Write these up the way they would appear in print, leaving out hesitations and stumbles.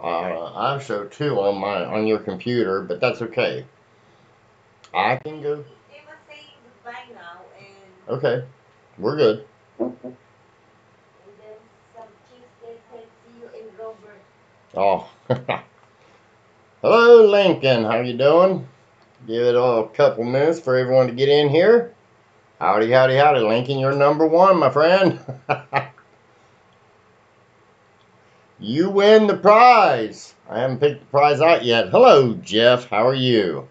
I show two on your computer, but that's okay. I can go. It was saying goodbye now, and Okay, we're good. then some kids they said see you in Robert. Oh, hello, Lincoln. How you doing? Give it a couple minutes for everyone to get in here. Howdy, howdy, howdy, Lincoln. You're number one, my friend. You win the prize. I haven't picked the prize out yet. Hello, Jeff. How are you?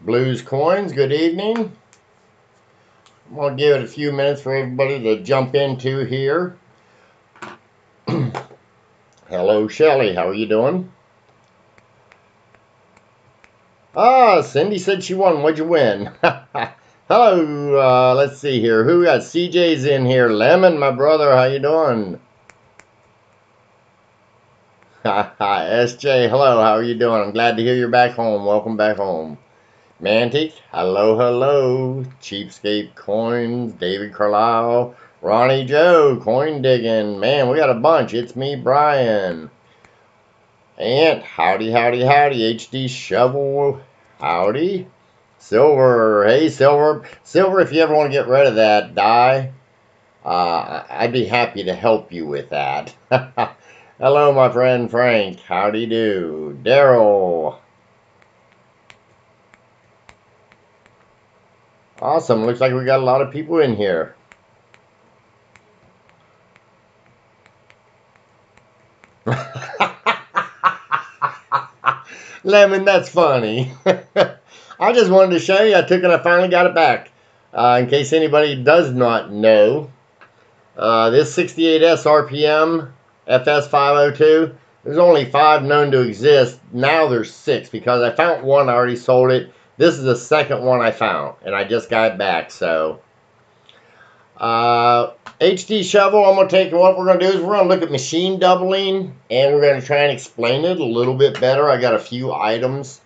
Blues Coins, good evening. I'm going to give it a few minutes for everybody to jump into here. Hello, Shelly. How are you doing? Ah, Cindy said she won. What'd you win? Hello. Let's see here. Who got CJ's in here? Lemon, my brother. How you doing? SJ, hello. How are you doing? I'm glad to hear you're back home. Welcome back home. Mantic, hello, hello. Cheapskate Coins, David Carlisle, Ronnie Joe, Coin Digging. Man, we got a bunch. It's me, Brian. And howdy, howdy, howdy. HD Shovel, howdy. Silver, hey, Silver. Silver, if you ever want to get rid of that die, I'd be happy to help you with that. Hello, my friend Frank. Howdy do. Daryl. Awesome. Looks like we got a lot of people in here. Lemon, that's funny. I just wanted to show you. I took it and I finally got it back. In case anybody does not know, this 68S RPM FS502, there's only 5 known to exist. Now there's 6 because I found one. I already sold it. This is the second one I found, and I just got it back. So, HD Shovel, I'm going to take, what we're going to do is we're going to look at machine doubling, and we're going to try and explain it a little bit better. I got a few items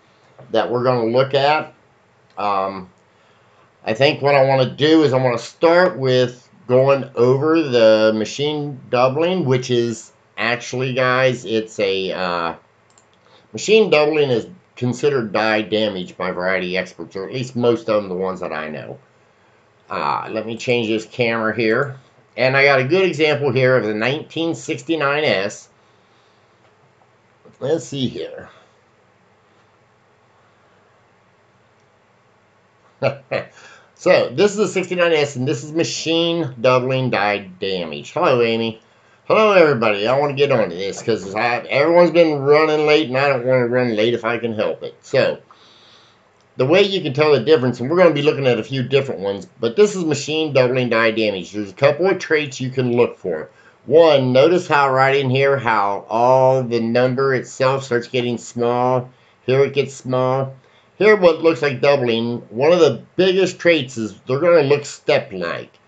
that we're going to look at. I think what I want to do is I want to start with going over the machine doubling, which is actually, guys, it's a machine doubling is considered die damage by variety experts, or at least most of them, the ones that I know. Let me change this camera here. And I got a good example here of the 1969S. Let's see here. So, this is the 69S, and this is machine doubling die damage. Hello, Amy. Hello, everybody. I want to get on to this because everyone's been running late, and I don't want to run late if I can help it. So, the way you can tell the difference, and we're going to be looking at a few different ones, but this is machine doubling die damage. There's a couple of traits you can look for. One, notice how right in here, how all the number itself starts getting small. Here it gets small. Here, what looks like doubling, one of the biggest traits is they're going to look step-like.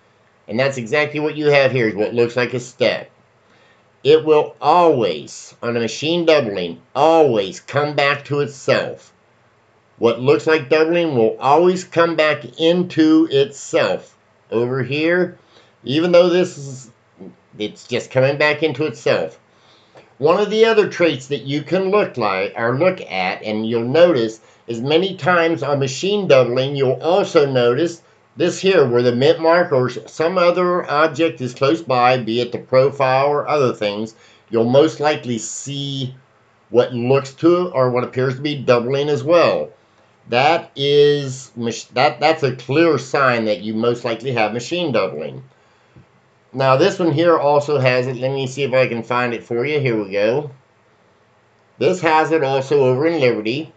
And that's exactly what you have here, is what looks like a step. It will always, on a machine doubling, always come back to itself. What looks like doubling will always come back into itself. Over here, even though it's just coming back into itself. One of the other traits that you can look at, and you'll notice, is many times on machine doubling, you'll also notice this here, where the mint mark or some other object is close by, be it the profile or other things, you'll most likely see what looks to or what appears to be doubling as well. That's a clear sign that you most likely have machine doubling. Now this one here also has it. Let me see if I can find it for you. Here we go. This has it also over in Liberty.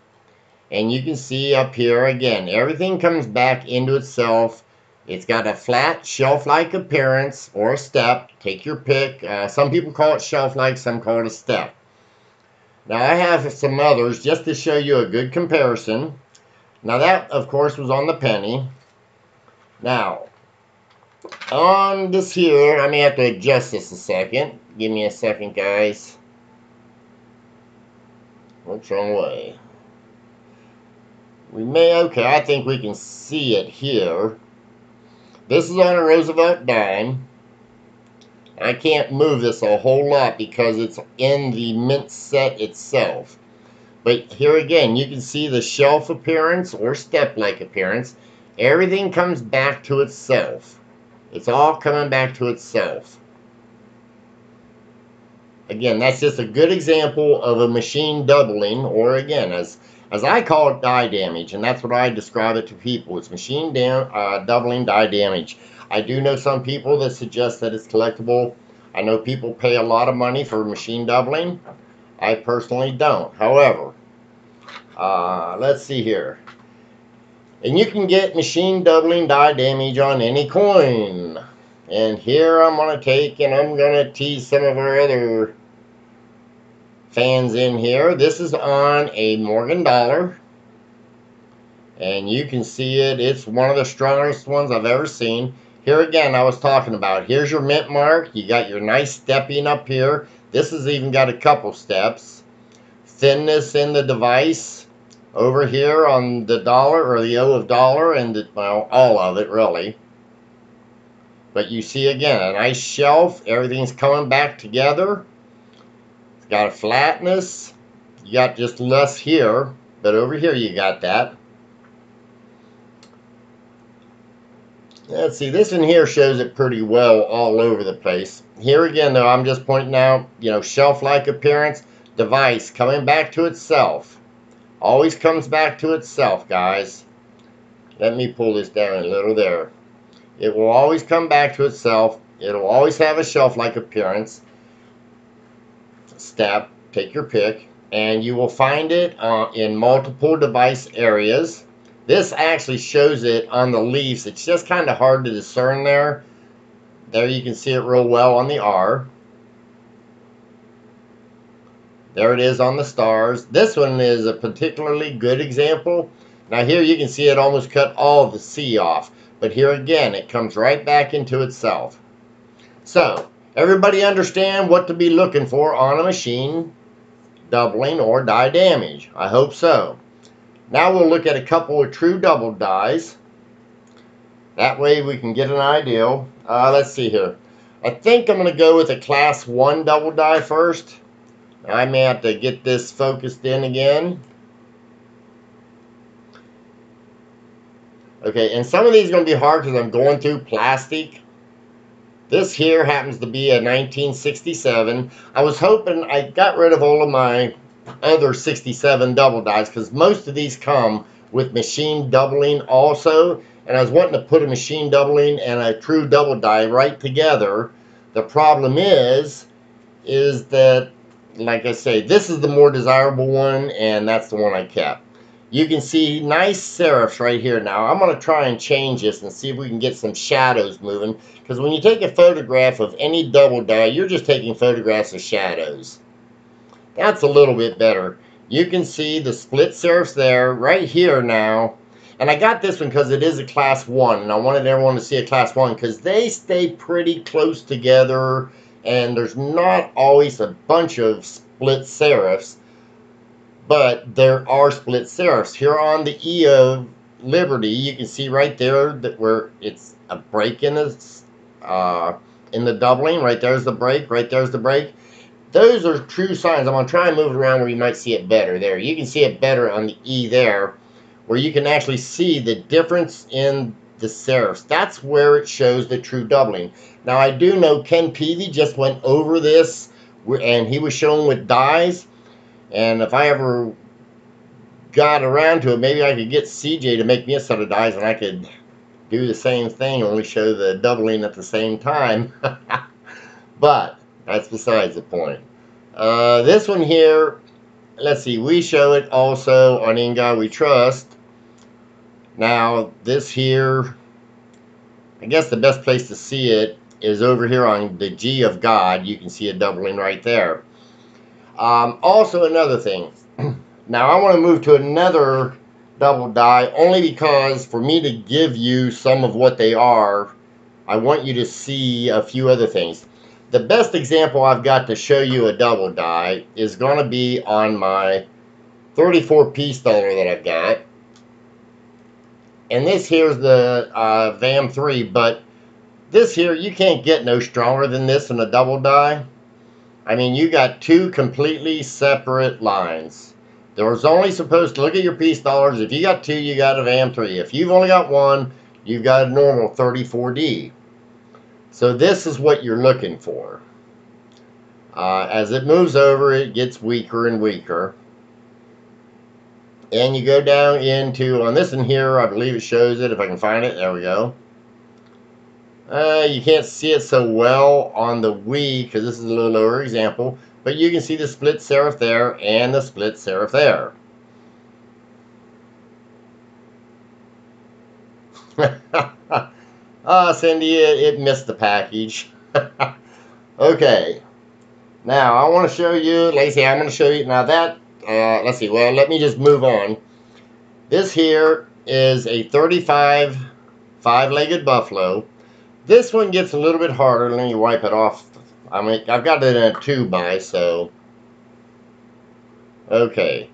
And you can see up here again, everything comes back into itself. It's got a flat shelf-like appearance or a step. Take your pick. Some people call it shelf-like, some call it a step. Now I have some others just to show you a good comparison. Now that, of course, was on the penny. Now, on this here, I may have to adjust this a second. Give me a second, guys. What's wrong way? Okay, I think we can see it here. This is on a Roosevelt dime. I can't move this a whole lot because it's in the mint set itself. But here again, you can see the shelf appearance or step-like appearance. Everything comes back to itself. It's all coming back to itself. Again, that's just a good example of a machine doubling, or again, as I call it, die damage, and that's what I describe it to people. It's machine doubling die damage. I do know some people that suggest that it's collectible. I know people pay a lot of money for machine doubling. I personally don't. However, let's see here. And you can get machine doubling die damage on any coin. And here I'm going to take and I'm going to tease some of our other fans in here. This is on a Morgan dollar. And you can see it. It's one of the strongest ones I've ever seen. Here again, I was talking about. Here's your mint mark. You got your nice stepping up here. This has even got a couple steps. Thinness in the device. Over here on the dollar, or the O of dollar, and the, well, all of it really. But you see again, a nice shelf. Everything's coming back together. It's got a flatness. You got just less here, but over here you got that. Let's see, this in here shows it pretty well all over the place. Here again, though, I'm just pointing out, you know, shelf-like appearance, device coming back to itself. Always comes back to itself, guys. Let me pull this down a little there. It will always come back to itself. It'll always have a shelf-like appearance. Step, take your pick, and you will find it in multiple device areas. This actually shows it on the leaves. It's just kind of hard to discern there. There you can see it real well on the R. There it is on the stars. This one is a particularly good example. Now here you can see it almost cut all the C off. But here again, it comes right back into itself. So, everybody understand what to be looking for on a machine doubling or die damage? I hope so. Now we'll look at a couple of true double dies. That way we can get an idea. Let's see here. I think I'm going to go with a class 1 double die first. I may have to get this focused in again. Okay, and some of these are going to be hard because I'm going through plastic. This here happens to be a 1967. I was hoping I got rid of all of my other 67 double dies because most of these come with machine doubling also. And I was wanting to put a machine doubling and a true double die right together. The problem is that, like I say, this is the more desirable one, and that's the one I kept. You can see nice serifs right here. Now, I'm going to try and change this and see if we can get some shadows moving. Because when you take a photograph of any double die, you're just taking photographs of shadows. That's a little bit better. You can see the split serifs there, right here now. And I got this one because it is a class 1. And I wanted everyone to see a class 1 because they stay pretty close together. And there's not always a bunch of split serifs. But there are split serifs. Here on the E of Liberty, you can see right there that where it's a break in the doubling. Right there's the break. Right there's the break. Those are true signs. I'm going to try and move it around where you might see it better. There, you can see it better on the E there, where you can actually see the difference in the serifs. That's where it shows the true doubling. Now, I do know Ken Peavy just went over this, and he was showing with dies. And if I ever got around to it, maybe I could get CJ to make me a set of dies, and I could do the same thing, only show the doubling at the same time. But that's besides the point. This one here, let's see, we show it also on In God We Trust. Now, this here, I guess the best place to see it is over here on the G of God. You can see a doubling right there. Also, another thing. Now, I want to move to another double die only because for me to give you some of what they are, I want you to see a few other things. The best example I've got to show you a double die is going to be on my 34-piece dollar that I've got. And this here's the VAM3, but This here, you can't get no stronger than this in a double die. I mean, you got two completely separate lines. There was only supposed to look at your piece dollars. If you got two, you got a VAM3. If you've only got one, you've got a normal 34D. So this is what you're looking for. As it moves over, it gets weaker and weaker. And you go down into, on this one here, I believe it shows it, if I can find it. There we go. You can't see it so well on the Wii because this is a little lower example, but you can see the split serif there and the split serif there. Cindy, it missed the package. Okay, now I want to show you, Lacey, I'm going to show you, now that, let's see, well, let me just move on. This here is a 35 5-legged buffalo. This one gets a little bit harder. Let me wipe it off. I mean, I've got it in a 2x, so. Okay.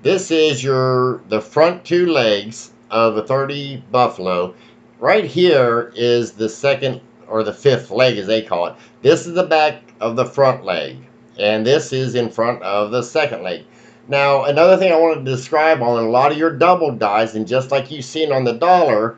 This is the front two legs of a 30 buffalo. Right here is the second or the fifth leg, as they call it. This is the back of the front leg. And this is in front of the second leg. Now, another thing I wanted to describe on a lot of your double dies, and just like you've seen on the dollar,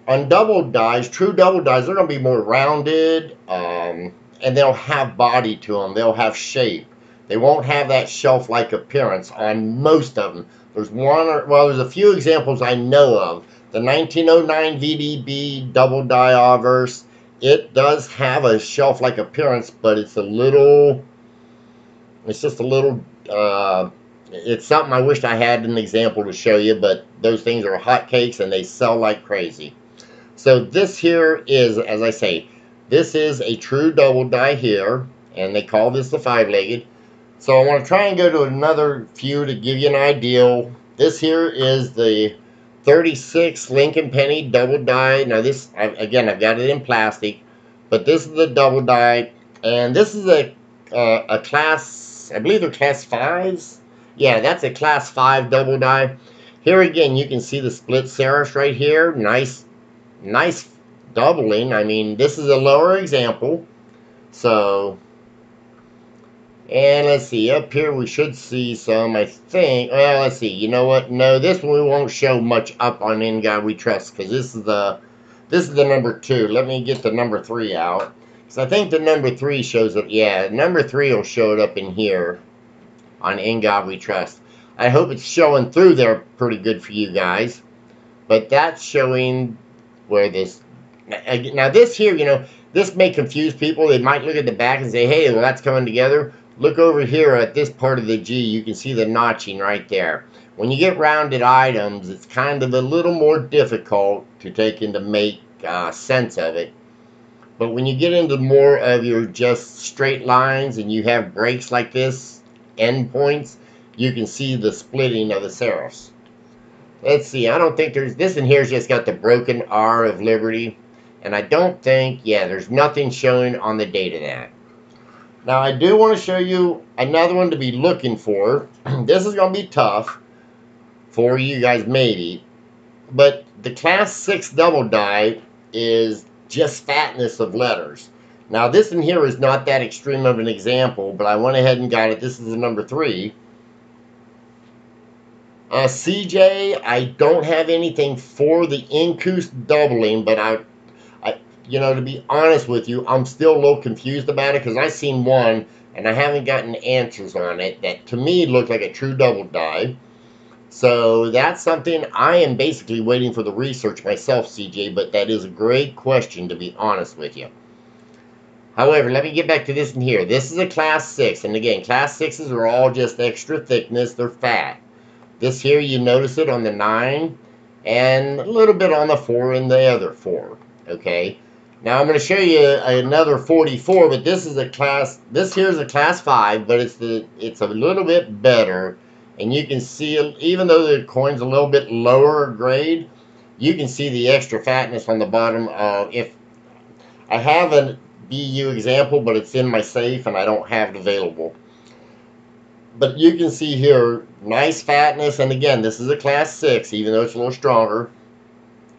on double dies, true double dies, they're going to be more rounded, and they'll have body to them. They'll have shape. They won't have that shelf-like appearance on most of them. There's there's a few examples I know of. The 1909 VDB double die Vrs, it does have a shelf-like appearance, but it's just a little, it's something I wished I had an example to show you, but those things are hotcakes and they sell like crazy. So this here is, as I say, this is a true double die here, and they call this the 5-legged. So I want to try and go to another few to give you an idea. This here is the 36 Lincoln Penny double die. Now this, again, I've got it in plastic, but this is the double die, and this is a class, I believe they're class 5s. Yeah, that's a class 5 double die. Here again, you can see the split serifs right here. Nice doubling. I mean, this is a lower example. So, and let's see, up here we should see some, I think. Well, let's see, you know what? No, this one we won't show much up on In God We Trust, because this is the number 2. Let me get the number 3 out. Because I think the number 3 shows it. Yeah, number 3 will show it up in here on In God We Trust. I hope it's showing through there pretty good for you guys. But that's showing where this, now this here, you know, this may confuse people. They might look at the back and say, hey, well, that's coming together. Look over here at this part of the G. You can see the notching right there. When you get rounded items, it's kind of a little more difficult to take and to make sense of it. But when you get into more of your just straight lines and you have breaks like this, endpoints, you can see the splitting of the serifs. Let's see, I don't think there's, this in here's just got the broken R of Liberty. And I don't think, yeah, there's nothing showing on the date of that. Now, I do want to show you another one to be looking for. This is going to be tough for you guys maybe. But the class 6 double die is just fatness of letters. Now, this in here is not that extreme of an example, but I went ahead and got it. This is the number 3. CJ, I don't have anything for the increased doubling, but I, you know, to be honest with you, I'm still a little confused about it because I've seen one and I haven't gotten answers on it that to me looked like a true double die. So that's something I am basically waiting for the research myself, CJ, but that is a great question, to be honest with you. However, let me get back to this in here. This is a class 6, and again, class 6s are all just extra thickness. They're fat. This here, you notice it on the 9, and a little bit on the 4 and the other 4, okay? Now, I'm going to show you another 44, but this is a class, this here is a class 5, but it's a little bit better. And you can see, even though the coin's a little bit lower grade, you can see the extra fatness on the bottom. If I have a BU example, but it's in my safe and I don't have it available. But you can see here, nice fatness. And again, this is a class 6, even though it's a little stronger.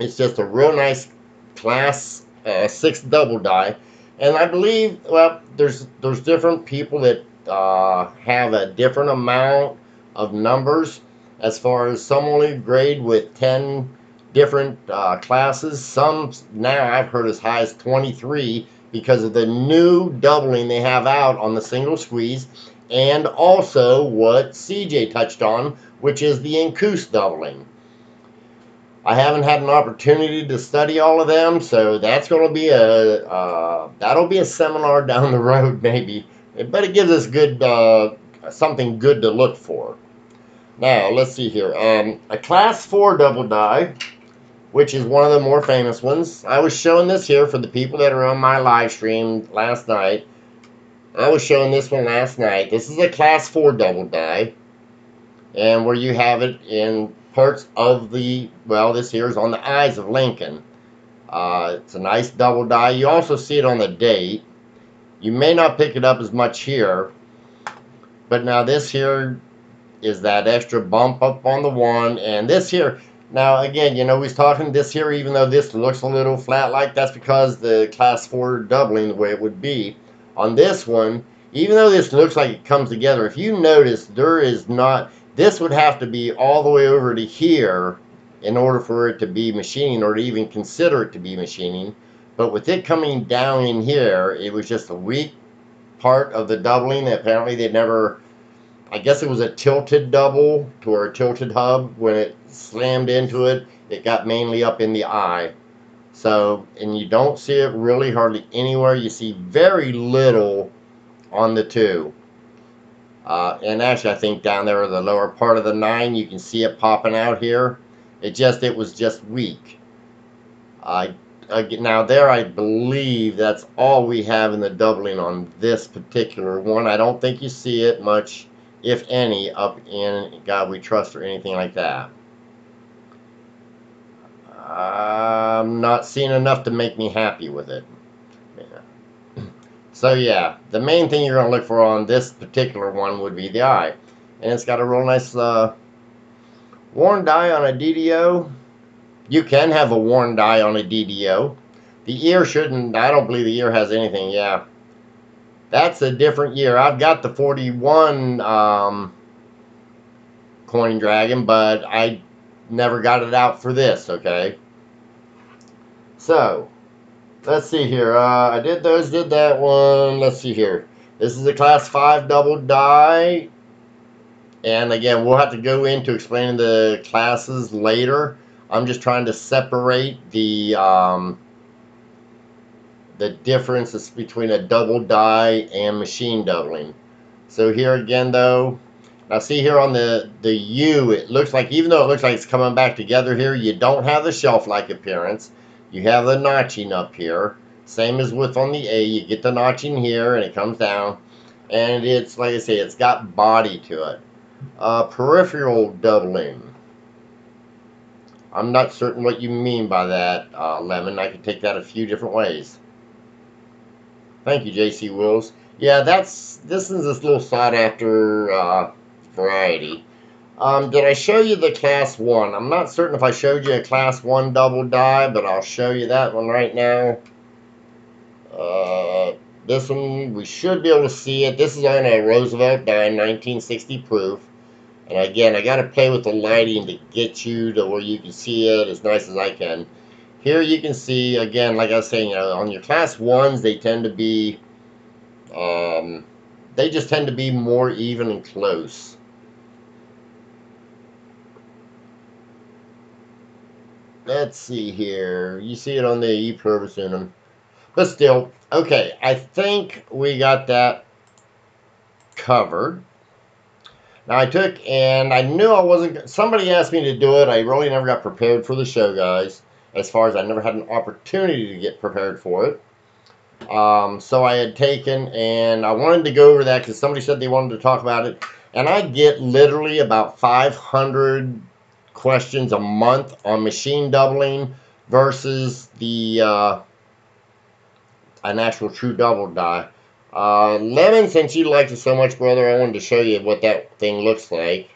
It's just a real nice class 6 double die. And I believe, well, there's different people that have a different amount of numbers, as far as some only grade with 10 different classes. Some now I've heard as high as 23, because of the new doubling they have out on the single squeeze, and also what CJ touched on, which is the incuse doubling. I haven't had an opportunity to study all of them, so that's going to be that'll be a seminar down the road, maybe. But it gives us good something good to look for. Now let's see here. A class 4 double die, which is one of the more famous ones. I was showing this here for the people that are on my live stream last night. I was showing this one last night. This is a class 4 double die, and where you have it in parts of the, well, this here is on the eyes of Lincoln. It's a nice double die. You also see it on the date. You may not pick it up as much here, but now this here is that extra bump up on the 1, and this here, now again, you know, he's talking this here, even though this looks a little flat, like that's because the class 4 doubling the way it would be. On this one, even though this looks like it comes together, if you notice, there is not, this would have to be all the way over to here in order for it to be machining, or to even consider it to be machining. But with it coming down in here, it was just a weak part of the doubling. Apparently they never, I guess it was a tilted double, to where a tilted hub, when it slammed into it, it got mainly up in the eye. So, and you don't see it really hardly anywhere. You see very little on the 2. And actually, I think down there in the lower part of the 9, you can see it popping out here. It was just weak. Now there, I believe that's all we have in the doubling on this particular one. I don't think you see it much, if any, up in God We Trust or anything like that. I'm not seeing enough to make me happy with it. Yeah. So yeah, the main thing you're going to look for on this particular one would be the eye. And it's got a real nice worn die on a DDO. You can have a worn die on a DDO. The ear shouldn't, I don't believe the ear has anything, yeah. That's a different year. I've got the 41 Coin Dragon, but I never got it out for this, okay? So, let's see here. I did that one. Let's see here. This is a class 5 double die. And again, we'll have to go into explaining the classes later. I'm just trying to separate the differences between a double die and machine doubling. So here again, though, now see here on the U, it looks like, even though it looks like it's coming back together here, you don't have the shelf-like appearance. You have the notching up here. Same as with on the A, you get the notching here and it comes down. And it's, like I say, it's got body to it. Peripheral doubling. I'm not certain what you mean by that, Lemon. I could take that a few different ways. Thank you, JC Wills. Yeah, this is this little sought after variety. Did I show you the class 1? I'm not certain if I showed you a class 1 double die, but I'll show you that one right now. This one, we should be able to see it. This is on a Roosevelt die, 1960 proof. And again, I got to play with the lighting to get you to where you can see it as nice as I can. Here you can see, again, like I was saying, you know, on your class 1s, they tend to be, they just tend to be more even and close. Let's see here. You see it on the E Pluribus Unum. But still, okay, I think we got that covered. Now I took, and I knew I wasn't, somebody asked me to do it. I really never got prepared for the show, guys. As far as I never had an opportunity to get prepared for it. So I had taken, and I wanted to go over that because somebody said they wanted to talk about it. And I get literally about 500 questions a month on machine doubling versus the an actual true double die. Lemon, since you liked it so much, brother, I wanted to show you what that thing looks like.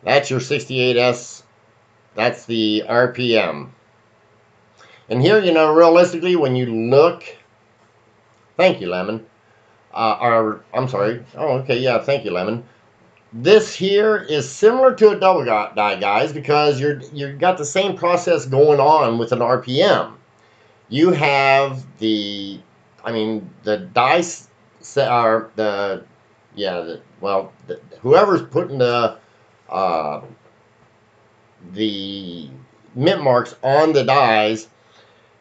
That's your 68S. That's the RPM. And here, you know, realistically, when you look, thank you, Lemon. Or I'm sorry. Oh, okay, yeah, thank you, Lemon. This here is similar to a double die, guys, because you've got the same process going on with an RPM. You have the, I mean, the dice are the, yeah, whoever's putting the mint marks on the dies,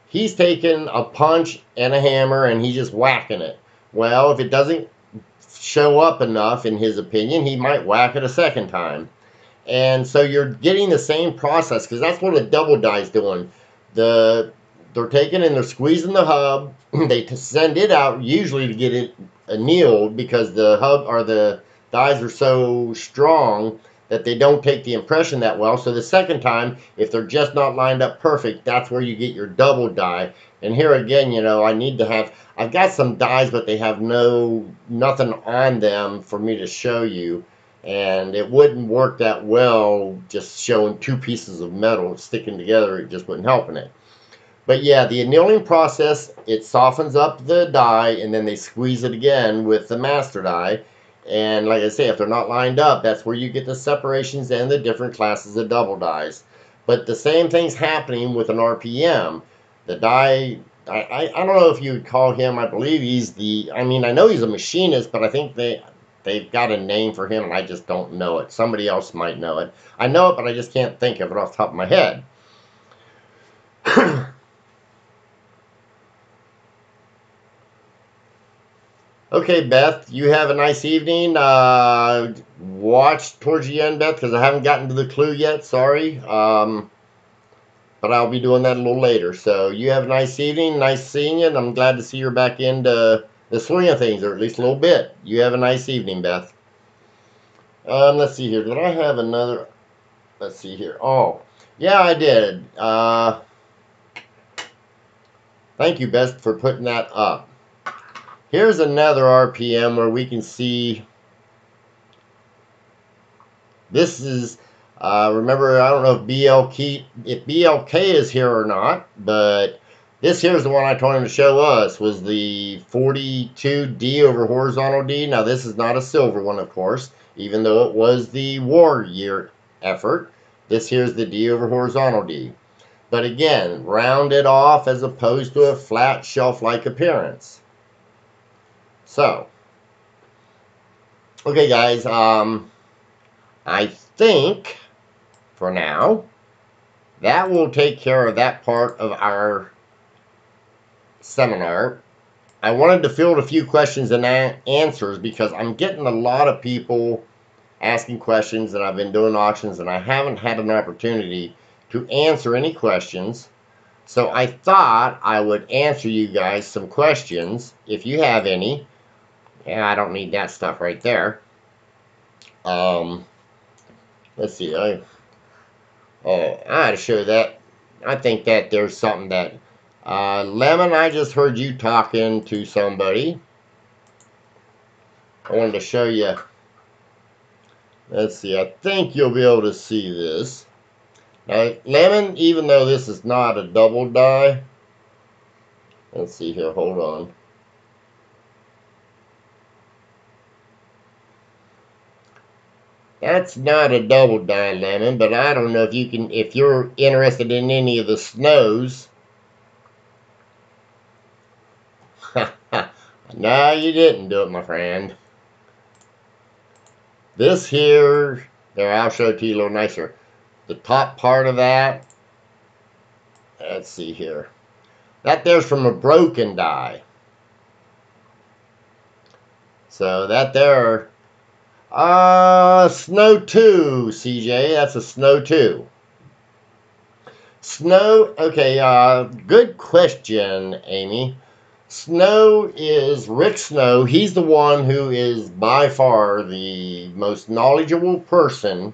he's taking a punch and a hammer and he's just whacking it. Well, if it doesn't show up enough, in his opinion, he might whack it a second time. And so you're getting the same process, because that's what a double die is doing. They're taking and they're squeezing the hub. They send it out usually to get it annealed, because the hub or the dies are so strong that they don't take the impression that well. So the second time, if they're just not lined up perfect, that's where you get your double die. And here again, you know, I've got some dies, but they have nothing on them for me to show you. And it wouldn't work that well just showing two pieces of metal sticking together. It just wouldn't help in it. But yeah, the annealing process, it softens up the die, and then they squeeze it again with the master die. And like I say, if they're not lined up, that's where you get the separations and the different classes of double dies. But the same thing's happening with an RPM. The die, I don't know if you would call him, I believe he's I know he's a machinist, but I think they've got a name for him, and I just don't know it. Somebody else might know it. I know it, but I just can't think of it off the top of my head. Okay, Beth, you have a nice evening. Watch towards the end, Beth, because I haven't gotten to the clue yet. Sorry. But I'll be doing that a little later. So you have a nice evening. Nice seeing you, and I'm glad to see you're back into the swing of things, or at least a little bit. You have a nice evening, Beth. Let's see here. Did I have another? Let's see here. Oh, yeah, I did. Thank you, Beth, for putting that up. Here's another RPM where we can see. This is, remember, I don't know if BLK is here or not, but this here is the one I told him to show us, was the 42D over horizontal D. Now, this is not a silver one, of course, even though it was the war year effort. This here is the D over horizontal D. But again, rounded off as opposed to a flat shelf-like appearance. So, okay, guys, I think, for now, that will take care of that part of our seminar. I wanted to field a few questions and answers, because I'm getting a lot of people asking questions, and I've been doing auctions, and I haven't had an opportunity to answer any questions. So I thought I would answer you guys some questions, if you have any. Yeah, I don't need that stuff right there. Let's see. I ought to show that. I think that there's something that... Lemon, I just heard you talking to somebody. I wanted to show you. Let's see. I think you'll be able to see this. Now, Lemon, even though this is not a double die... Let's see here. Hold on. That's not a double die, Lemon, but I don't know if you can, if you're interested in any of the snows. No, you didn't do it, my friend. This here, there, I'll show it to you a little nicer. The top part of that, let's see here. That there's from a broken die. So that there... Snow 2, CJ. That's a Snow 2. Snow, okay, good question, Amy. Snow is Rick Snow. He's the one who is by far the most knowledgeable person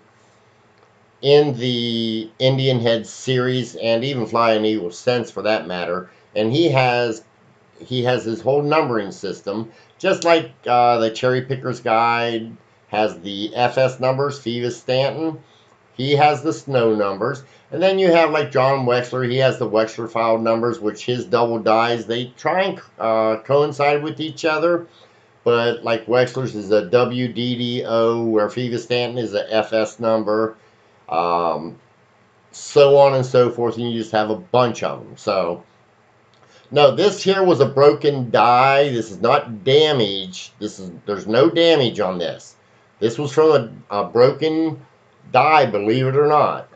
in the Indian Head series, and even Flying Eagle Sense for that matter. And he has his whole numbering system, just like the Cherry Picker's Guide has the FS numbers, Phoebus Stanton. He has the Snow numbers. And then you have like John Wexler. He has the Wexler file numbers, which his double dies, they try and coincide with each other. But like Wexler's is a WDDO, where Fiva Stanton is a FS number. So on and so forth. And you just have a bunch of them. So, no, this here was a broken die. This is not damage. There's no damage on this. This was from a broken die, believe it or not.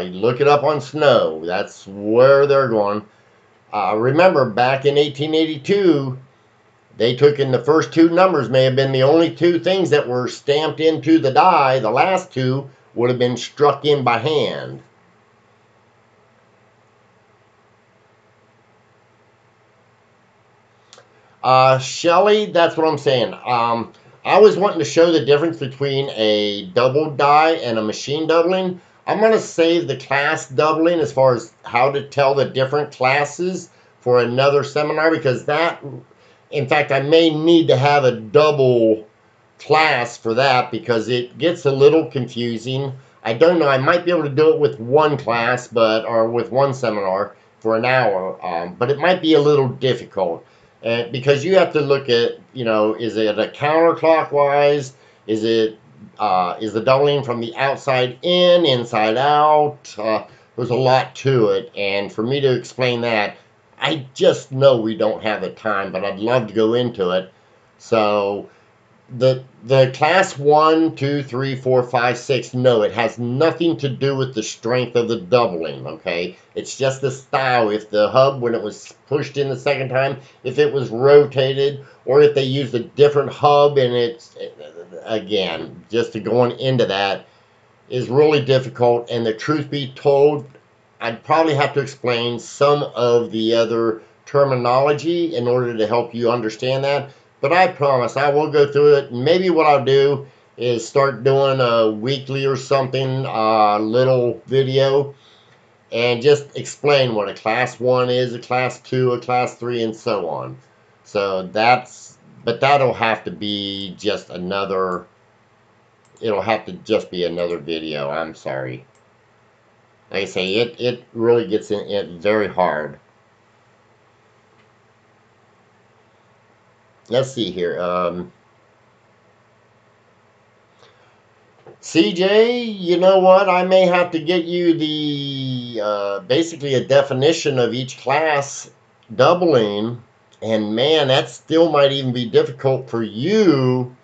You look it up on Snow. That's where they're going. Remember, back in 1882, they took in the first two numbers, may have been the only two things that were stamped into the die. The last two would have been struck in by hand. Shelly, that's what I'm saying. I was wanting to show the difference between a double die and a machine doubling. I'm going to save the class doubling as far as how to tell the different classes for another seminar, because that, in fact, I may need to have a double class for that because it gets a little confusing. I don't know. I might be able to do it with one class, or with one seminar for an hour, but it might be a little difficult. Because you have to look at, is it a counterclockwise? Is the doubling from the outside in, inside out? There's a lot to it, and for me to explain that, I just know we don't have the time, but I'd love to go into it. So the class 1, 2, 3, 4, 5, 6, no, it has nothing to do with the strength of the doubling, okay? It's just the style. If the hub, when it was pushed in the second time, if it was rotated, or if they used a different hub, and it's, again, just to going into that is really difficult. And the truth be told, I'd probably have to explain some of the other terminology in order to help you understand that. But I promise I will go through it. Maybe what I'll do is start doing a weekly or something little video and just explain what a class 1 is, a class 2, a class 3, and so on. So but that'll have to be just another, it'll have to just be another video. I'm sorry. Like I say, it really gets in it very hard. Let's see here. CJ, you know what? I may have to get you the basically a definition of each class doubling. And man, that still might even be difficult for you.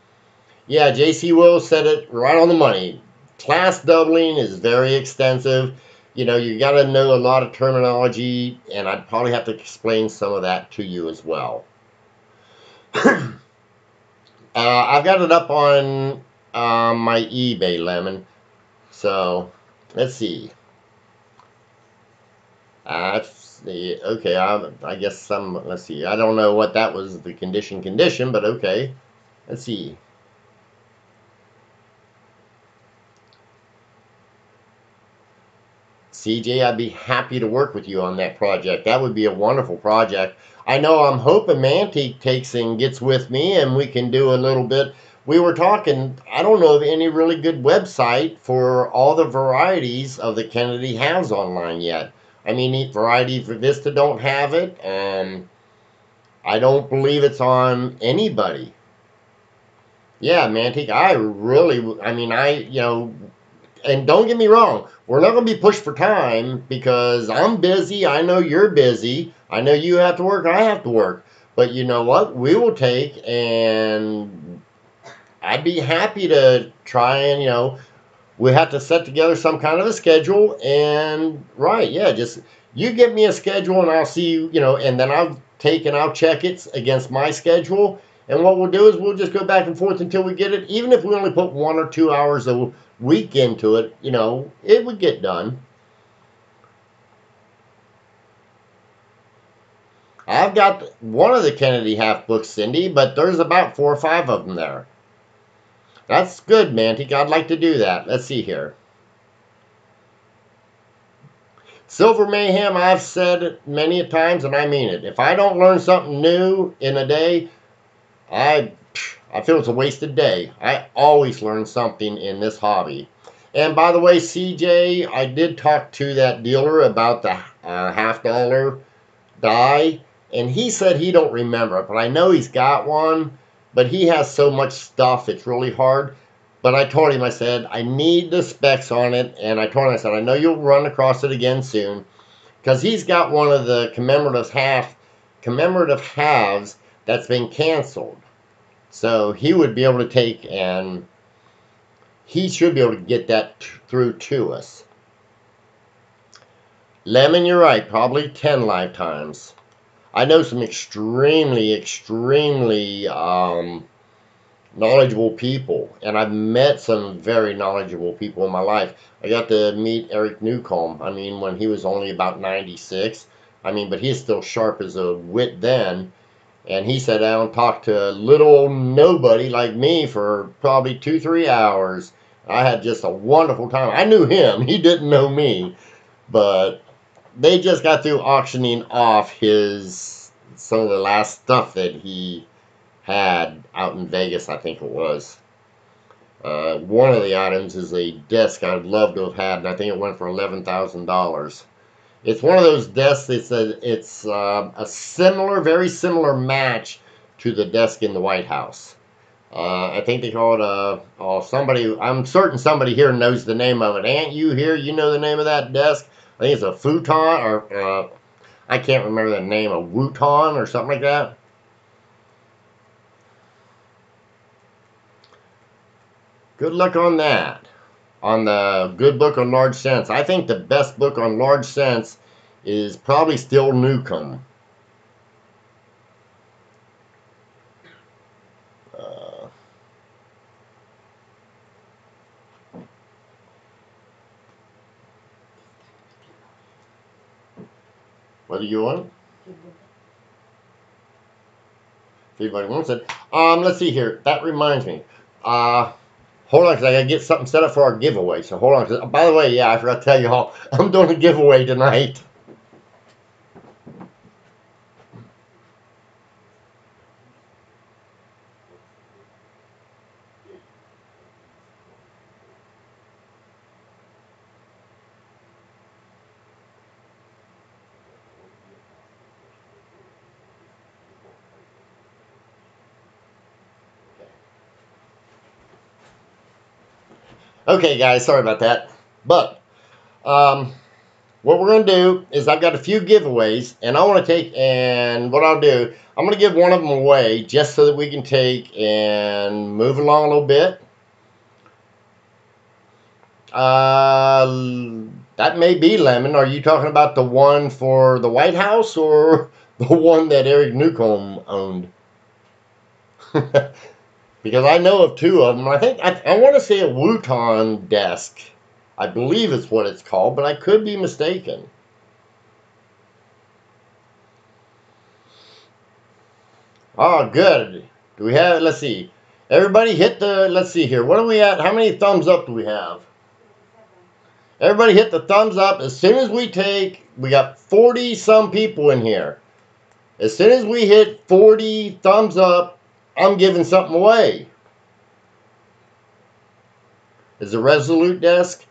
Yeah, JC Will said it right on the money. Class doubling is very extensive. You got to know a lot of terminology, and I'd probably have to explain some of that to you as well. I've got it up on my eBay, Lemon. So, let's see. Okay, I guess let's see. I don't know what that was, the condition, but okay. Let's see. CJ, I'd be happy to work with you on that project. That would be a wonderful project. I know I'm hoping Mantique takes and gets with me and we can do a little bit. We were talking, I don't know of any really good website for all the varieties of the Kennedy has online yet. I mean, Variety for Vista don't have it, and I don't believe it's on anybody. Yeah, Mantique, and don't get me wrong, we're not going to be pushed for time because I'm busy. I know you're busy. I know you have to work. I have to work. But you know what? We will take, and I'd be happy to try and, we have to set together some kind of a schedule. And, right, yeah, just you give me a schedule and I'll see you, and then I'll take and I'll check it against my schedule. And what we'll do is we'll just go back and forth until we get it. Even if we only put 1 or 2 hours a week into it, it would get done. I've got one of the Kennedy half books, Cindy, but there's about 4 or 5 of them there. That's good, Mantic. I'd like to do that. Let's see here. Silver Mayhem, I've said it many a times, and I mean it. If I don't learn something new in a day, I feel it's a wasted day. I always learn something in this hobby. And by the way, CJ, I did talk to that dealer about the $50 die, and he said he don't remember it, but I know he's got one, but he has so much stuff, it's really hard. But I told him, I said, I need the specs on it, and I told him, I said, I know you'll run across it again soon, because he's got one of the commemorative halves that's been canceled. So he would be able to take, and he should be able to get that through to us. Lemon, you're right, probably 10 lifetimes. I know some extremely, extremely knowledgeable people, and I've met some very knowledgeable people in my life. I got to meet Eric Newcomb, I mean, when he was only about 96. I mean, but he's still sharp as a wit then. And he sat down and talked to little old nobody like me for probably 2-3 hours. I had just a wonderful time. I knew him. He didn't know me. But they just got through auctioning off some of the last stuff that he had out in Vegas, I think it was. One of the items is a desk I'd love to have had, and I think it went for $11,000. It's one of those desks. It's a similar, very similar match to the desk in the White House. I think they call it somebody. I'm certain somebody here knows the name of it. Aunt, you here? You know the name of that desk? I think it's a futon, or I can't remember the name, a wuton or something like that. Good luck on that. On the good book on large cents. I think the best book on large cents is probably still Newcomb. What do you want? If anybody wants it. Let's see here. That reminds me. Hold on, because I got to get something set up for our giveaway. So hold on. By the way, yeah, I forgot to tell you all. I'm doing a giveaway tonight. Okay, guys, sorry about that. But what we're going to do is I've got a few giveaways, and I want to take, and what I'll do, I'm going to give one of them away just so that we can take and move along a little bit. That may be Lemon. Are you talking about the one for the White House or the one that Eric Newcomb owned? Because I know of two of them. I think I want to say a Wuton desk. I believe it's what it's called, but I could be mistaken. Oh, good. Do we have, let's see. Everybody hit the, let's see here. What are we at? How many thumbs up do we have? Everybody hit the thumbs up. As soon as we got 40 some people in here. As soon as we hit 40 thumbs up, I'm giving something away. Is it Resolute Desk?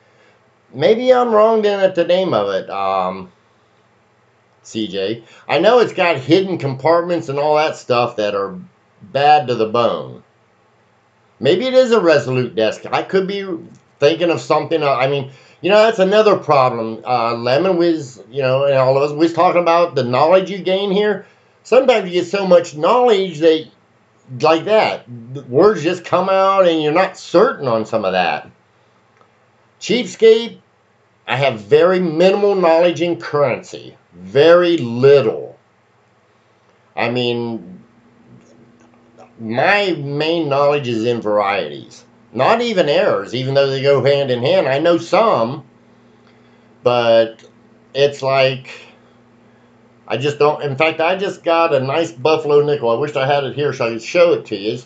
Maybe I'm wrong then at the name of it, CJ. I know it's got hidden compartments and all that stuff that are bad to the bone. Maybe it is a Resolute Desk. I could be thinking of something. I mean, you know, that's another problem. Lemon was, you know, and all of us was talking about the knowledge you gain here. Sometimes you get so much knowledge that, like that, words just come out and you're not certain on some of that. Cheapskate, I have very minimal knowledge in currency. Very little. I mean, my main knowledge is in varieties. Not even errors, even though they go hand in hand. I know some, but it's like, I just don't. In fact, I just got a nice buffalo nickel. I wish I had it here so I could show it to you.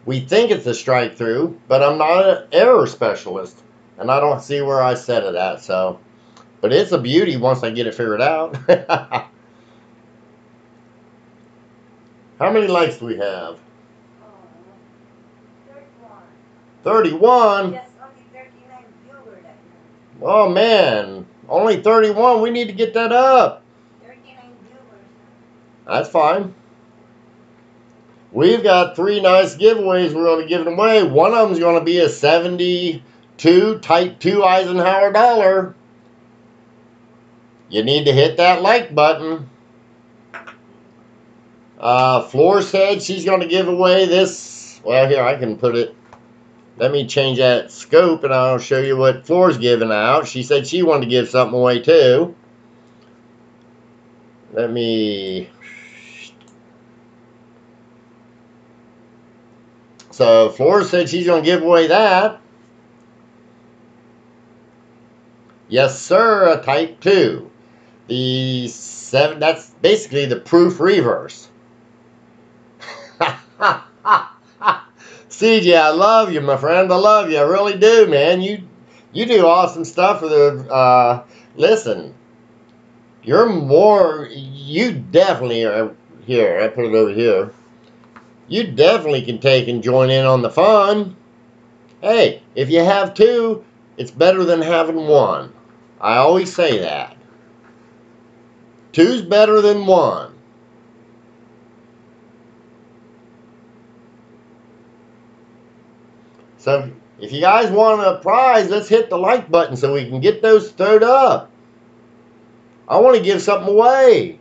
We think it's a strike through, but I'm not an error specialist. And I don't see where I set it at, so. But it's a beauty once I get it figured out. How many likes do we have? 31. 31? Yes, only 39 viewers. Oh man, only 31. We need to get that up. 39 viewers. That's fine. We've got 3 nice giveaways we're going to give away. One of them is going to be a 72 Type 2 Eisenhower dollar. You need to hit that like button. Floor said she's going to give away this. Well, here, I can put it. Let me change that scope and I'll show you what Floor's giving out. She said she wanted to give something away too. Let me... So, Floor said she's going to give away that. Yes, sir, a Type 2. The 7, that's basically the proof reverse. CJ, I love you, my friend. I love you. I really do, man. You do awesome stuff for the, listen, you definitely are, here, I put it over here. You definitely can take and join in on the fun. Hey, if you have 2, it's better than having 1. I always say that. 2's better than 1. So, if you guys want a prize, let's hit the like button so we can get those thrown up. I want to give something away.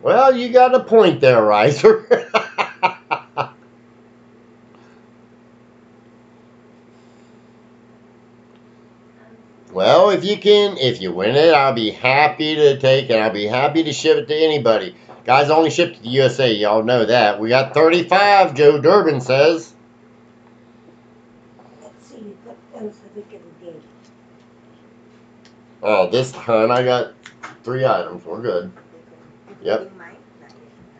Well, you got a point there, Riser. Well, if you win it, I'll be happy to take it. I'll be happy to ship it to anybody. Guys, only ship to the USA. Y'all know that. We got 35, Joe Durbin says. Let's see what else we can get. Oh, this time I got 3 items. We're good. Yep.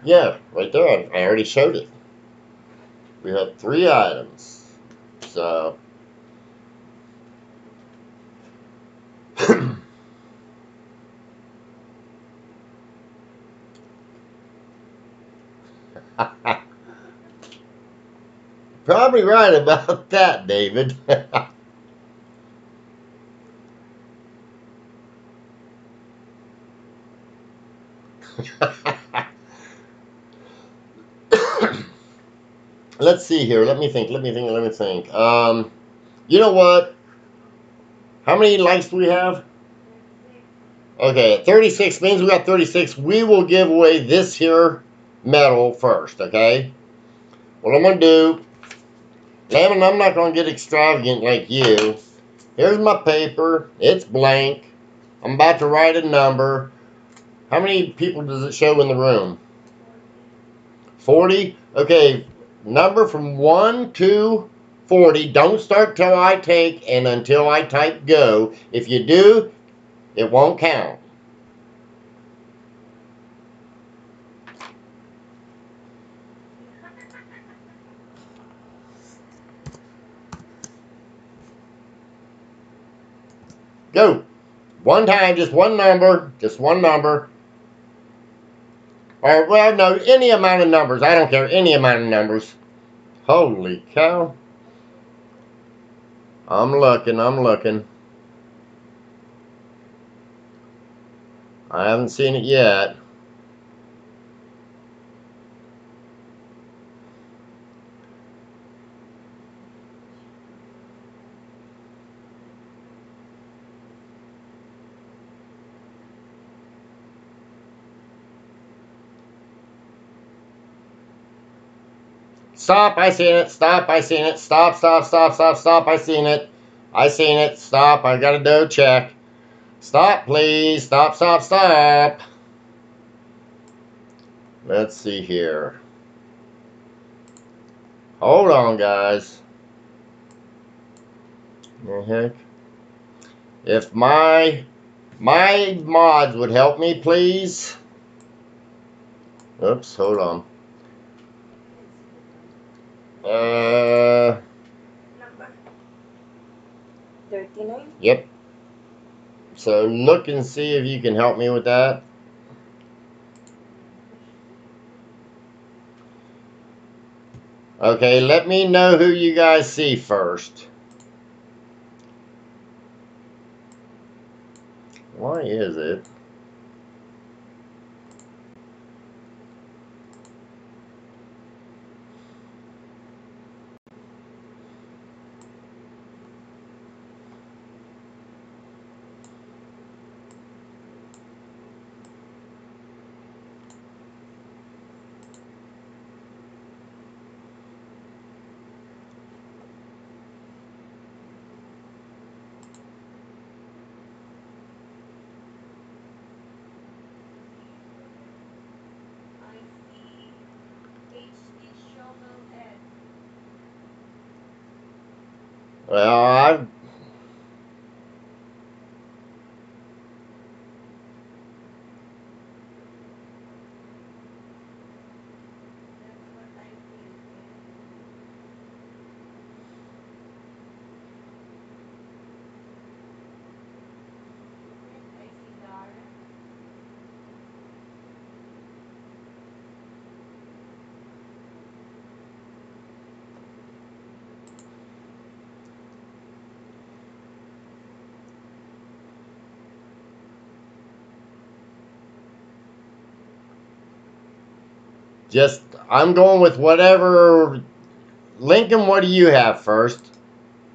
Yeah, right there. I already showed it. We had 3 items. So... Probably right about that, David. Let's see here. Let me think. You know what? How many likes do we have? Okay, 36 means we got 36. We will give away this here medal first, okay? What I'm going to do, Lemon, I'm not going to get extravagant like you. Here's my paper. It's blank. I'm about to write a number. How many people does it show in the room? 40? Okay, number from 1 to 40. Don't start till I take and until I type go. If you do, it won't count. Go. One time, just one number. Just one number. Or, well, no, any amount of numbers. I don't care. Any amount of numbers. Holy cow. I'm looking. I haven't seen it yet. Stop, I seen it. Stop, I seen it. Stop, I seen it. I seen it. Stop, I gotta do check. Stop, please. Stop. Let's see here. Hold on, guys. The heck? If my mods would help me, please. Oops, hold on. Number 39? Yep. So look and see if you can help me with that. Okay, let me know who you guys see first. Why is it? Well, I've... I'm going with whatever. Lincoln, what do you have first?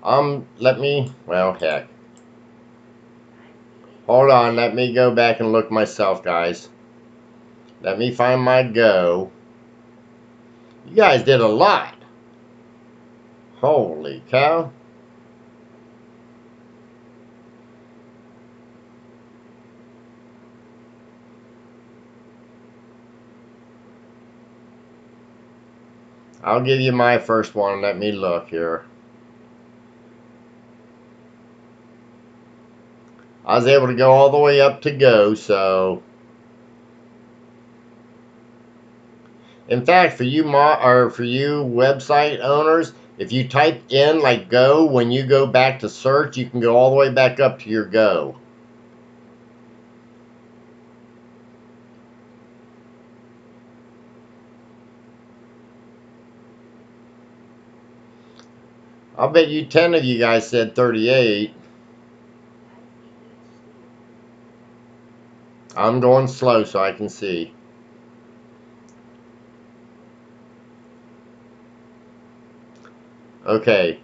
Well, heck. Hold on, let me go back and look myself, guys. Let me find my go. You guys did a lot. Holy cow. I'll give you my first one. Let me look here. I was able to go all the way up to go, so... In fact, for you website owners, if you type in like go, when you go back to search, you can go all the way back up to your go. I'll bet you 10 of you guys said 38. I'm going slow so I can see. Okay.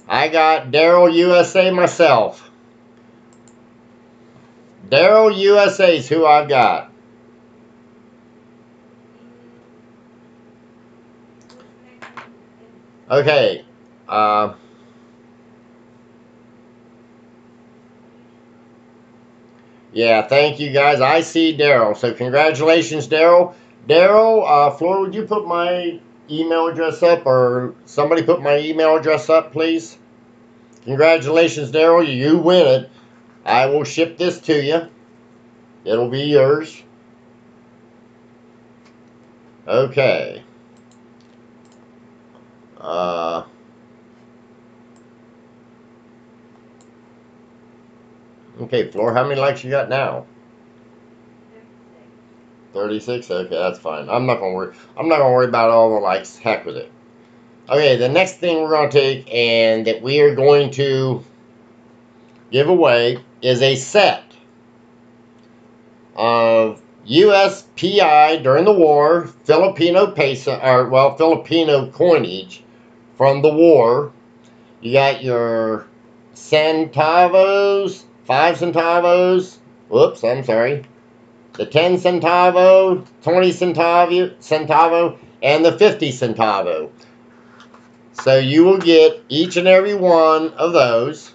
I got Daryl USA myself. Daryl USA is who I've got. Okay. Yeah, thank you guys. I see Daryl. So congratulations, Daryl. Daryl, Flora, would you put my email address up, or somebody put my email address up, please? Congratulations, Daryl. You win it. I will ship this to you. It'll be yours. Okay. Okay, Flora, how many likes you got now? 36? Okay, that's fine. I'm not gonna worry about all the likes. Heck with it. Okay, the next thing we're gonna take and that we are going to give away is a set of USPI during the war Filipino peso, or well, Filipino coinage from the war. You got your centavos, 5 centavos. Whoops, I'm sorry. The 10 centavo, 20 centavo, and the 50 centavo. So you will get each and every one of those.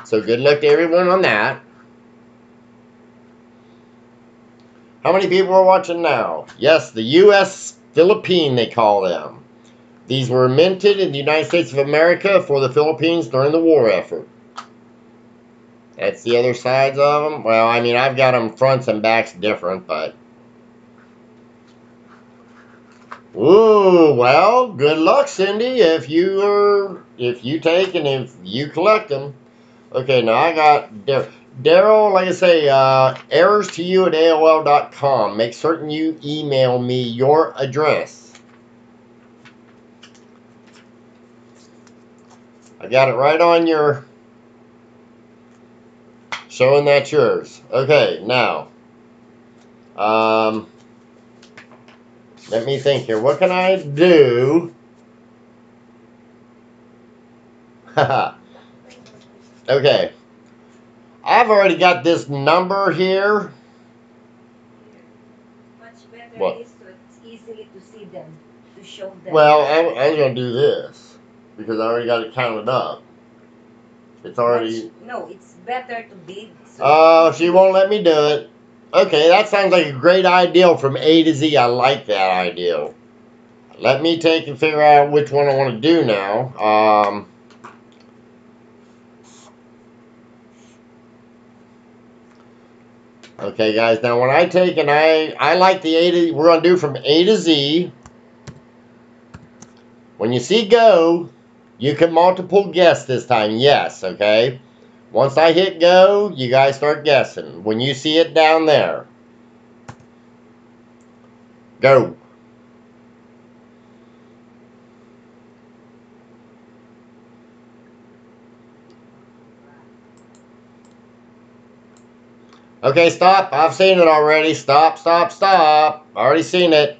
So good luck to everyone on that. How many people are watching now? Yes, the U.S. Philippine, they call them. These were minted in the United States of America for the Philippines during the war effort. That's the other sides of them. Well, I mean, I've got them fronts and backs different, but... Ooh, well, good luck, Cindy, if you take and if you collect them. Okay, now I got Daryl, like I say, errors2you@aol.com. Make certain you email me your address. I got it right on your, showing that's yours. Okay, now, let me think here. What can I do? Haha. Okay. I've already got this number here. Much better What? is so it's easily to see them, to show them. Well, I was going to do this because I already got it counted up. It's already... No, it's better to bid. So Oh, she won't let me do it. Okay, that sounds like a great ideal from A to Z. I like that ideal. Let me take and figure out which one I want to do now. Okay, guys. Now, when I take and I like the A to... We're going to do from A to Z. When you see go, you can multiple guess this time. Yes, okay? Once I hit go, you guys start guessing. When you see it down there. Go. Okay, stop. I've seen it already. Stop, stop, stop. Already seen it.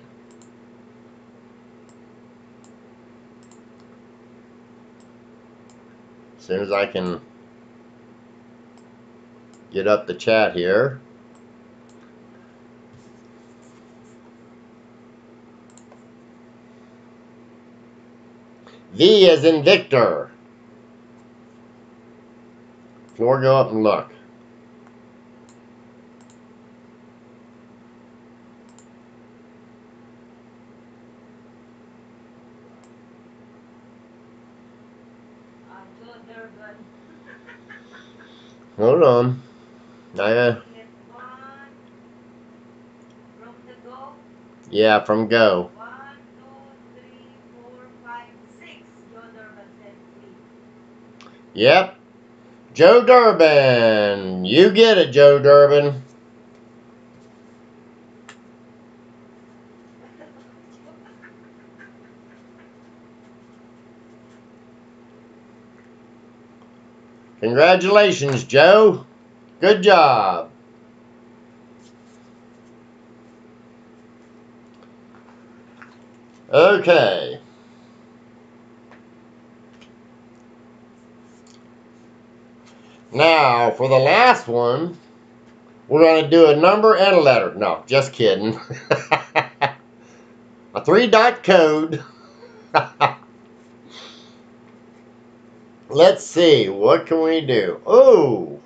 As soon as I can get up the chat here. V as in Victor. Floor, go up and look. Hold on. From the go. Yeah, from go. 1, 2, 3, 4, 5, 6. Joe Durban said 3. Yep. Joe Durbin. You get it, Joe Durbin. Congratulations, Joe. Good job. Okay. Now, for the last one, we're going to do a number and a letter. No, just kidding. A 3-dot code. Let's see. What can we do? Oh.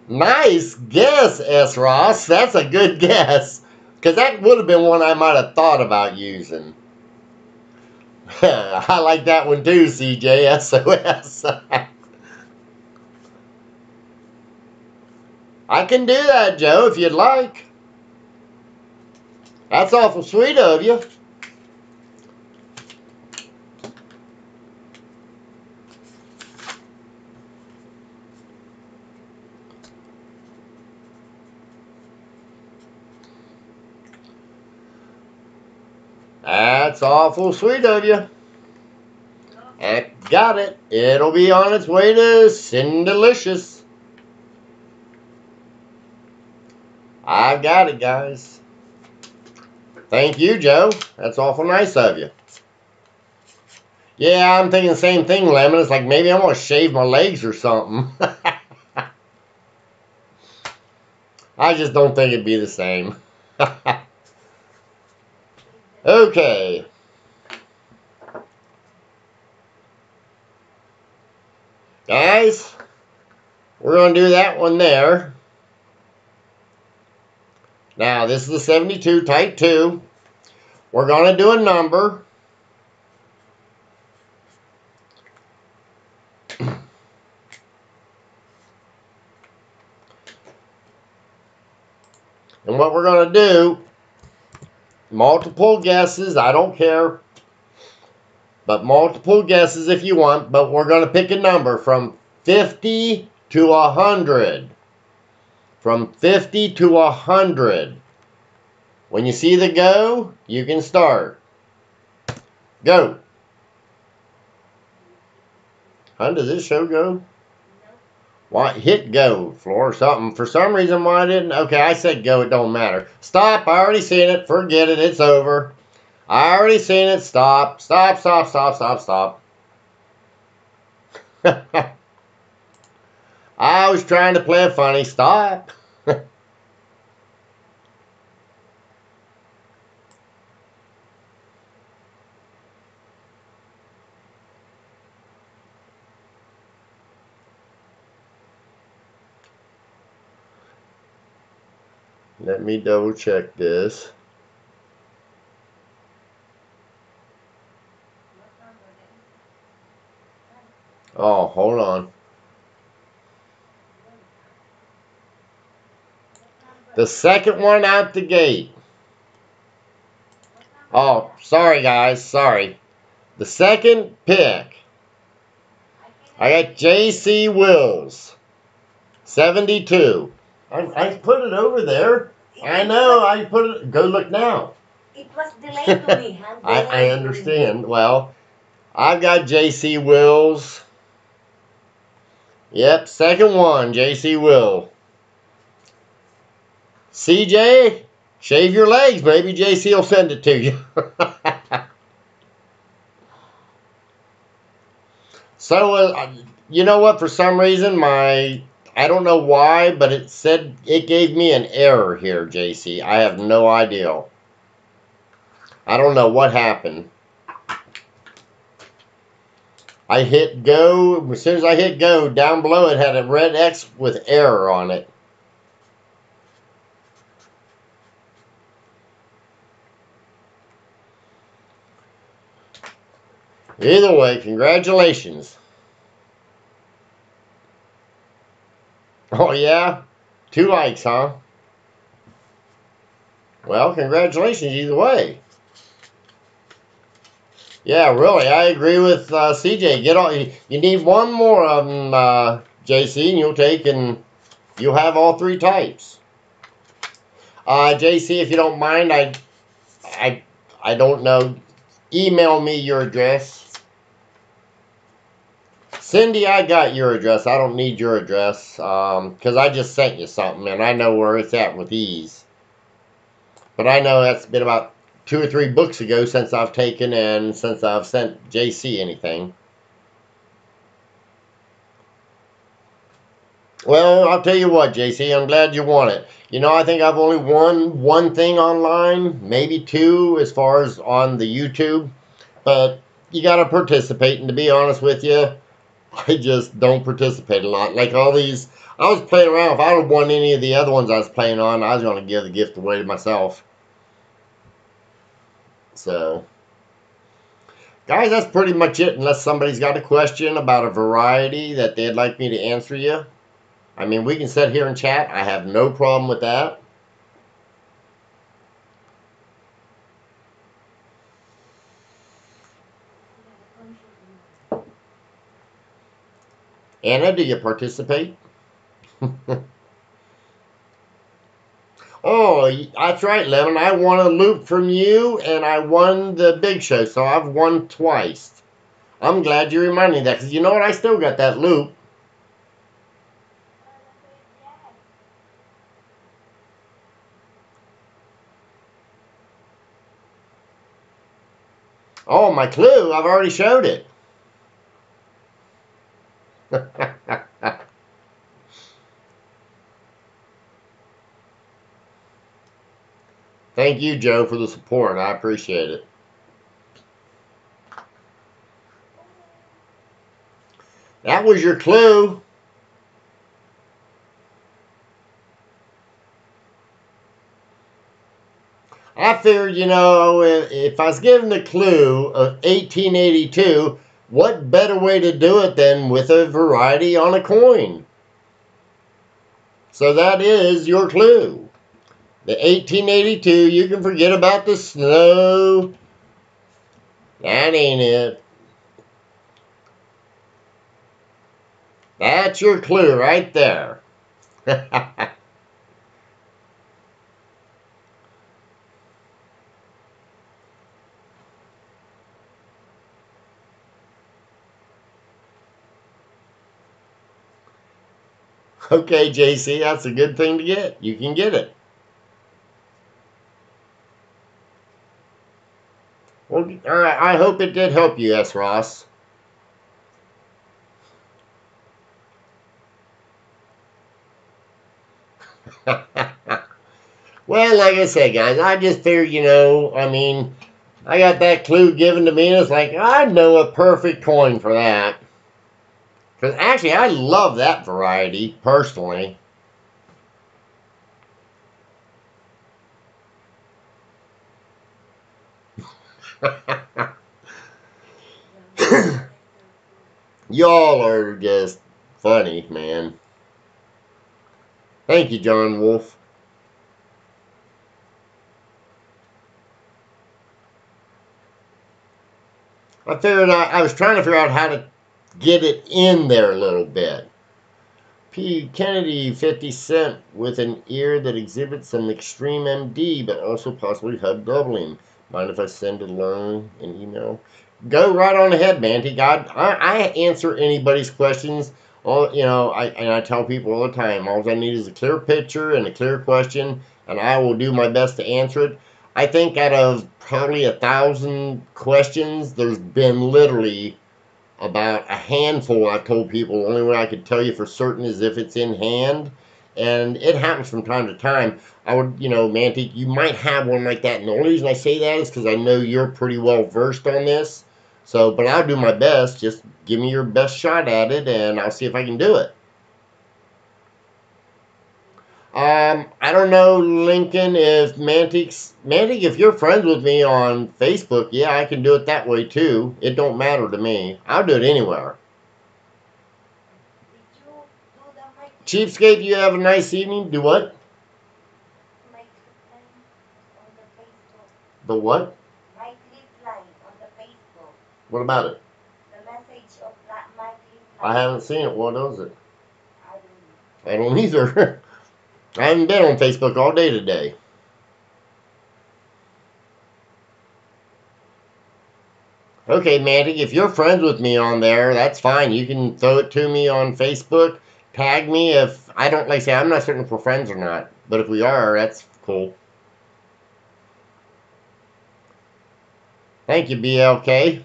Nice guess, S. Ross. That's a good guess. Because that would have been one I might have thought about using. I like that one too, CJ. SOS. I can do that, Joe, if you'd like. That's awful sweet of you. That's awful sweet of you. I got it. It'll be on its way to Cindelicious. I got it, guys. Thank you, Joe. That's awful nice of you. Yeah, I'm thinking the same thing, Lemon. It's like maybe I'm going to shave my legs or something. I just don't think it'd be the same. Okay. Guys, we're going to do that one there. Now, this is the 72, type 2. We're going to do a number. And what we're going to do, multiple guesses, I don't care. But multiple guesses if you want. But we're going to pick a number from 50 to 100. From 50 to 100. When you see the go, you can start. Go. Huh? Does this show go? No. Why? Hit go, Floor, or something. For some reason, why didn't? Okay, I said go. It don't matter. Stop. I already seen it. Forget it. It's over. I already seen it. Stop. Stop, stop, stop, stop, stop. I was trying to play it funny. Stop. Let me double check this. Oh, hold on. The second one out the gate. Oh, sorry guys, sorry. The second pick. I got J.C. Wills. 72. I put it over there. I know, I put it. Go look now. It was delayed to me. I understand. Well, I've got J.C. Wills. Yep, second one, J.C. Will. CJ, shave your legs. Maybe J.C. will send it to you. So, you know what? For some reason, I don't know why, but it said it gave me an error here, JC. I have no idea. I don't know what happened. I hit go. As soon as I hit go, down below it had a red X with error on it. Either way, congratulations. Oh, yeah? 2 likes, huh? Well, congratulations either way. Yeah, really, I agree with CJ. Get on. You need one more of them, JC, and you'll have all 3 types. JC, if you don't mind, I don't know. Email me your address. Cindy, I got your address. I don't need your address because I just sent you something, and I know where it's at with ease. But I know that's been about 2 or 3 books ago since I've taken and since I've sent JC anything. Well, I'll tell you what, JC, I'm glad you won it. You know, I think I've only won 1 thing online, maybe 2 as far as on the YouTube. But you got to participate, and to be honest with you, I just don't participate a lot. Like all these, I was playing around. If I would have won any of the other ones I was playing on, I was going to give the gift away to myself. So, guys, that's pretty much it. Unless somebody's got a question about a variety that they'd like me to answer you. I mean, we can sit here and chat. I have no problem with that. Anna, do you participate? Oh, that's right, Lemon. I won a loop from you, and I won the big show, so I've won twice. I'm glad you reminded me that, because you know what? I still got that loop. Oh, my clue. I've already showed it. Thank you, Joe, for the support. I appreciate it. That was your clue. I figured, you know, if I was given the clue of 1882, what better way to do it than with a variety on a coin? So that is your clue. The 1882, you can forget about the snow. That ain't it. That's your clue right there. Okay, JC, that's a good thing to get. You can get it. Well, all right, I hope it did help you, S. Ross. Well, like I said, guys, I just figured, I mean, I got that clue given to me, and it's like, I know a perfect coin for that. Because actually, I love that variety, personally. Y'all are just funny, man. Thank you, John Wolf. I was trying to figure out how to get it in there a little bit. P. Kennedy, 50 Cent, with an ear that exhibits some extreme MD, but also possibly hub doubling. Mind if I send a loan an email? Go right on ahead, Manty. God, I answer anybody's questions. I tell people all the time, all I need is a clear picture and a clear question, and I will do my best to answer it. I think out of probably 1,000 questions, there's been literally about a handful. I've told people the only way I could tell you for certain is if it's in hand, and it happens from time to time. I would, Mantic, you might have one like that, and the only reason I say that is because I know you're pretty well versed on this. So, but I'll do my best. Just give me your best shot at it, and I'll see if I can do it. I don't know, Lincoln, if Mantic, if you're friends with me on Facebook, yeah, I can do it that way too. It don't matter to me. I'll do it anywhere. Did you do the mic Cheapskate, you have a nice evening. Do what? mic line on the Facebook? The what? Mic line on the Facebook. What about it? The message of that mic I line. haven't seen it. What is it? I don't know. I don't either. I haven't been on Facebook all day today. Okay, Mandy, if you're friends with me on there, that's fine. You can throw it to me on Facebook. Tag me if I don't, like I say, I'm not certain if we're friends or not. But if we are, that's cool. Thank you, BLK.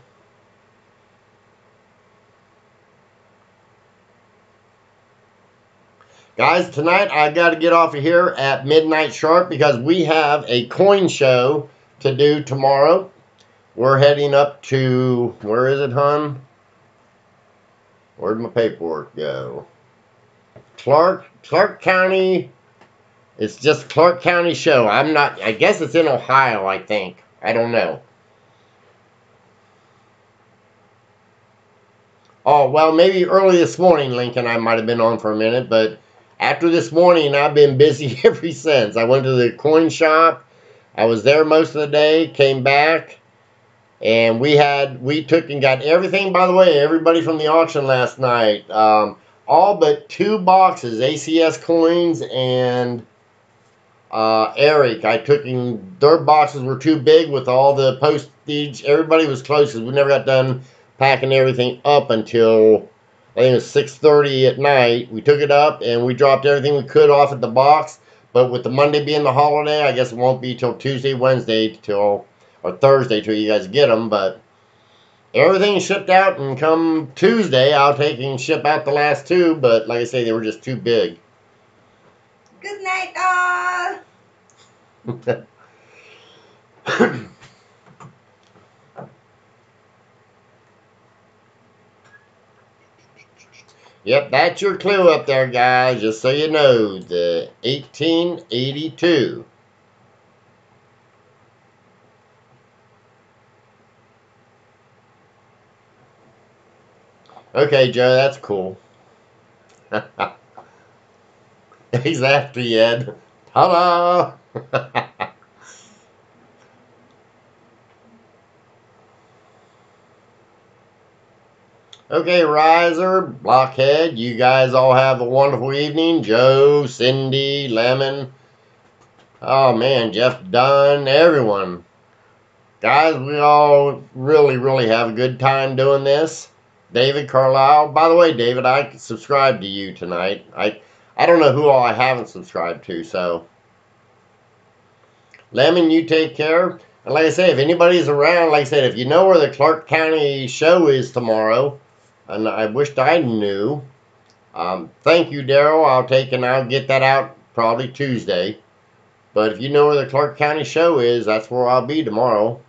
Guys, tonight I got to get off of here at midnight sharp because we have a coin show to do tomorrow. We're heading up to, where is it, hon? Where'd my paperwork go? Clark County. It's just Clark County show. I guess it's in Ohio, I think. I don't know. Oh, well, maybe early this morning, Lincoln, I might have been on for a minute, but after this morning, I've been busy ever since. I went to the coin shop. I was there most of the day, came back, and we took and got everything, by the way, everybody from the auction last night. All but 2 boxes, ACS coins and Eric. I took in, their boxes were too big with all the postage. Everybody was close because we never got done packing everything up until I think it was 6:30 at night. We took it up and we dropped everything we could off at the box. But with the Monday being the holiday, I guess it won't be till Tuesday, Wednesday, or Thursday till you guys get them. But everything shipped out, and come Tuesday, I'll take and ship out the last 2. But like I say, they were just too big. Good night, all. Yep, that's your clue up there, guys, just so you know, the 1882. Okay, Joe, that's cool. Exactly, Ed. Ta-da! Okay, Riser, Blockhead, you guys all have a wonderful evening. Joe, Cindy, Lemon. Oh, man, Jeff Dunn, everyone. Guys, we all really have a good time doing this. David Carlisle. By the way, David, I subscribed to you tonight. I don't know who all I haven't subscribed to. So, Lemon, you take care. And like I say, if anybody's around, like I said, if you know where the Clark County show is tomorrow, and I wished I knew. Thank you, Daryl. I'll get that out probably Tuesday. But if you know where the Clark County show is, that's where I'll be tomorrow.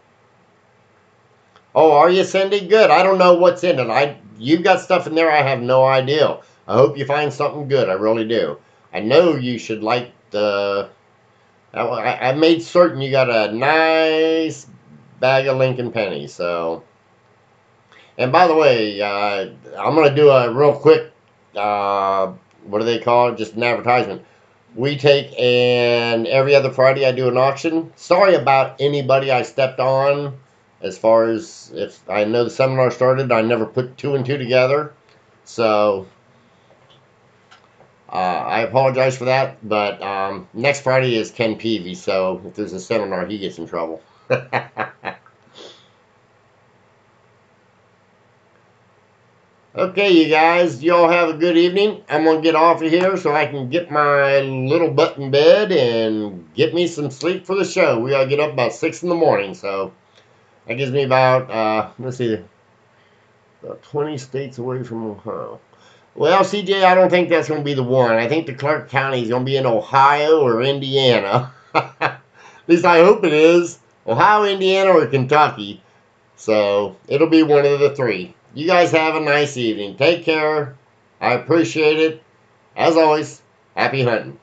Oh, are you, Cindy? Good. I don't know what's in it. You've got stuff in there I have no idea. I hope you find something good. I really do. I know you should like the... I made certain you got a nice bag of Lincoln pennies. So, and by the way, I'm going to do a real quick, what do they call it? Just an advertisement. We take, and every other Friday I do an auction. Sorry about anybody I stepped on. As far as, if I know the seminar started, I never put 2 and 2 together. So, I apologize for that. But next Friday is Ken Peavy, so if there's a seminar, he gets in trouble. Okay, you guys, y'all have a good evening. I'm going to get off of here so I can get my little butt in bed and get me some sleep for the show. We got to get up about 6 in the morning, so that gives me about, let's see, about 20 states away from Ohio. Well, CJ, I don't think that's going to be the one. I think the Clark County is going to be in Ohio or Indiana. At least I hope it is. Ohio, Indiana, or Kentucky. So, it'll be one of the 3. You guys have a nice evening. Take care. I appreciate it. As always, happy hunting.